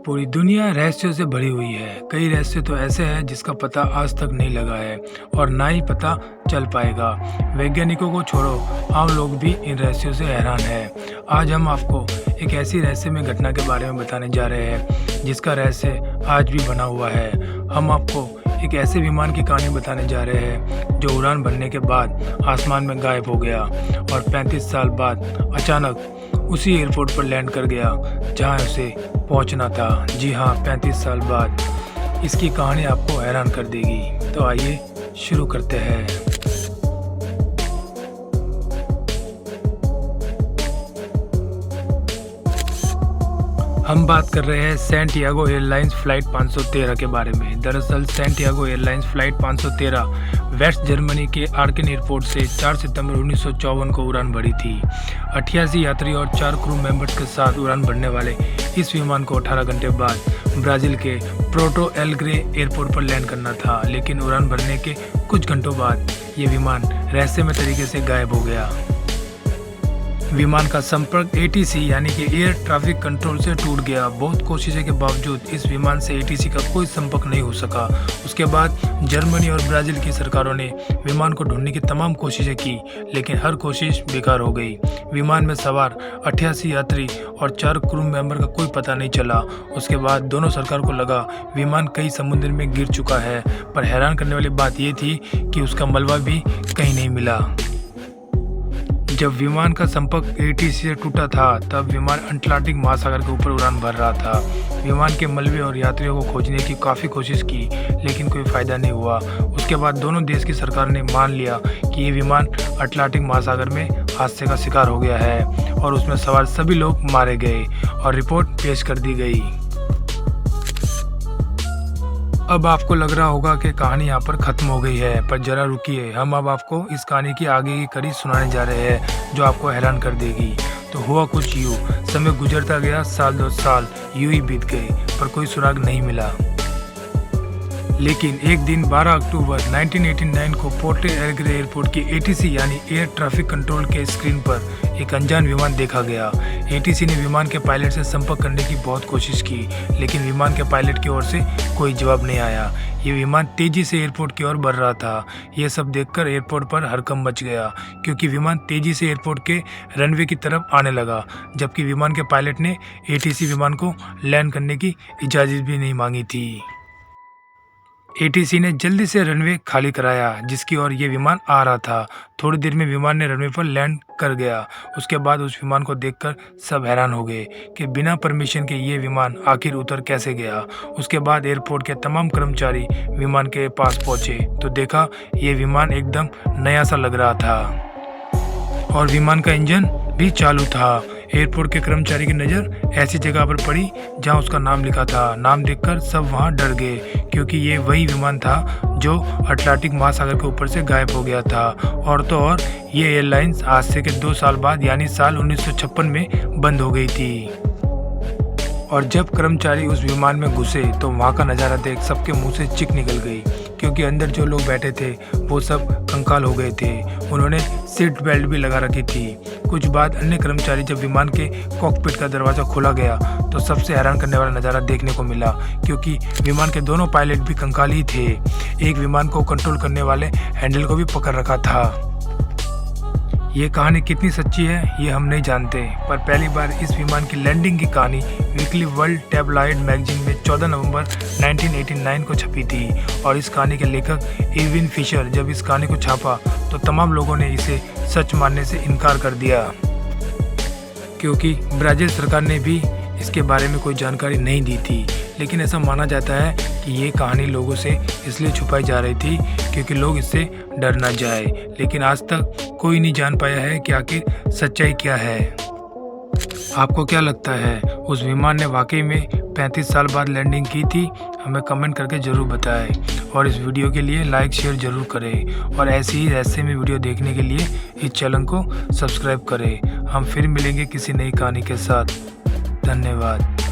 पूरी दुनिया रहस्यों से भरी हुई है। कई रहस्य तो ऐसे हैं जिसका पता आज तक नहीं लगा है और ना ही पता चल पाएगा। वैज्ञानिकों को छोड़ो, आम लोग भी इन रहस्यों से हैरान है। आज हम आपको एक ऐसी रहस्यमय घटना के बारे में बताने जा रहे हैं जिसका रहस्य आज भी बना हुआ है। हम आपको एक ऐसे विमान की कहानी बताने जा रहे हैं जो उड़ान भरने के बाद आसमान में गायब हो गया और 35 साल बाद अचानक उसी एयरपोर्ट पर लैंड कर गया जहां उसे पहुंचना था। जी हाँ, 35 साल बाद। इसकी कहानी आपको हैरान कर देगी। तो आइए शुरू करते हैं। हम बात कर रहे हैं सैंटियागो एयरलाइंस फ़्लाइट 513 के बारे में। दरअसल Santiago airlines flight 513 West Germany के आर्केन एयरपोर्ट से 4 सितंबर 1954 को उड़ान भरी थी। 88 यात्री और 4 क्रू मेंबर्स के साथ उड़ान भरने वाले इस विमान को 18 घंटे बाद ब्राज़ील के पोर्टो एलेग्रे एयरपोर्ट पर लैंड करना था, लेकिन उड़ान भरने के कुछ घंटों बाद ये विमान रहस्यमय तरीके से गायब हो गया। विमान का संपर्क ATC यानी कि एयर ट्रैफिक कंट्रोल से टूट गया। बहुत कोशिशों के बावजूद इस विमान से ATC का कोई संपर्क नहीं हो सका। उसके बाद जर्मनी और ब्राज़ील की सरकारों ने विमान को ढूंढने की तमाम कोशिशें की, लेकिन हर कोशिश बेकार हो गई। विमान में सवार 88 यात्री और 4 क्रू मेंबर का कोई पता नहीं चला। उसके बाद दोनों सरकार को लगा विमान कई समुद्र में गिर चुका है, पर हैरान करने वाली बात यह थी कि उसका मलबा भी कहीं नहीं मिला। जब विमान का संपर्क ATC से टूटा था तब विमान अटलांटिक महासागर के ऊपर उड़ान भर रहा था। विमान के मलबे और यात्रियों को खोजने की काफ़ी कोशिश की, लेकिन कोई फ़ायदा नहीं हुआ। उसके बाद दोनों देश की सरकार ने मान लिया कि ये विमान अटलांटिक महासागर में हादसे का शिकार हो गया है और उसमें सवार सभी लोग मारे गए और रिपोर्ट पेश कर दी गई। अब आपको लग रहा होगा कि कहानी यहाँ पर ख़त्म हो गई है, पर ज़रा रुकिए, हम अब आपको इस कहानी की आगे की कड़ी सुनाने जा रहे हैं जो आपको हैरान कर देगी। तो हुआ कुछ यूँ, समय गुजरता गया, साल 2 साल यूँ ही बीत गए, पर कोई सुराग नहीं मिला। लेकिन एक दिन 12 अक्टूबर 1989 को पोर्टो एलेग्रे एयरपोर्ट की ATC यानी एयर ट्रैफिक कंट्रोल के स्क्रीन पर एक अनजान विमान देखा गया। ATC ने विमान के पायलट से संपर्क करने की बहुत कोशिश की, लेकिन विमान के पायलट की ओर से कोई जवाब नहीं आया। ये विमान तेजी से एयरपोर्ट की ओर बढ़ रहा था। ये सब देखकर एयरपोर्ट पर हड़कंप मच गया, क्योंकि विमान तेजी से एयरपोर्ट के रनवे की तरफ आने लगा, जबकि विमान के पायलट ने ATC विमान को लैंड करने की इजाज़त भी नहीं मांगी थी। ATC ने जल्दी से रनवे खाली कराया जिसकी ओर ये विमान आ रहा था। थोड़ी देर में विमान ने रनवे पर लैंड कर गया। उसके बाद उस विमान को देखकर सब हैरान हो गए कि बिना परमिशन के ये विमान आखिर उतर कैसे गया। उसके बाद एयरपोर्ट के तमाम कर्मचारी विमान के पास पहुंचे तो देखा ये विमान एकदम नया सा लग रहा था और विमान का इंजन भी चालू था। एयरपोर्ट के कर्मचारी की नज़र ऐसी जगह पर पड़ी जहां उसका नाम लिखा था। नाम देखकर सब वहां डर गए, क्योंकि ये वही विमान था जो अटलांटिक महासागर के ऊपर से गायब हो गया था। और तो और ये एयरलाइंस हादसे के 2 साल बाद यानी साल 1956 में बंद हो गई थी। और जब कर्मचारी उस विमान में घुसे तो वहाँ का नज़ारा देख सबके मुंह से चिक निकल गई, क्योंकि अंदर जो लोग बैठे थे वो सब कंकाल हो गए थे। उन्होंने सीट बेल्ट भी लगा रखी थी। कुछ बाद अन्य कर्मचारी जब विमान के कॉकपिट का दरवाज़ा खोला गया तो सबसे हैरान करने वाला नज़ारा देखने को मिला, क्योंकि विमान के दोनों पायलट भी कंकाल ही थे। एक विमान को कंट्रोल करने वाले हैंडल को भी पकड़ रखा था। ये कहानी कितनी सच्ची है ये हम नहीं जानते, पर पहली बार इस विमान की लैंडिंग की कहानी वीकली वर्ल्ड टैबलॉइड मैगजीन में 14 नवंबर 1989 को छपी थी। और इस कहानी के लेखक एविन फिशर जब इस कहानी को छापा तो तमाम लोगों ने इसे सच मानने से इनकार कर दिया, क्योंकि ब्राज़ील सरकार ने भी इसके बारे में कोई जानकारी नहीं दी थी। लेकिन ऐसा माना जाता है कि ये कहानी लोगों से इसलिए छुपाई जा रही थी क्योंकि लोग इससे डर ना जाए। लेकिन आज तक कोई नहीं जान पाया है कि आखिर सच्चाई क्या है। आपको क्या लगता है, उस विमान ने वाकई में 35 साल बाद लैंडिंग की थी? हमें कमेंट करके ज़रूर बताएं और इस वीडियो के लिए लाइक शेयर ज़रूर करें और ऐसे ही रहस्यमय वीडियो देखने के लिए इस चैनल को सब्सक्राइब करें। हम फिर मिलेंगे किसी नई कहानी के साथ। धन्यवाद।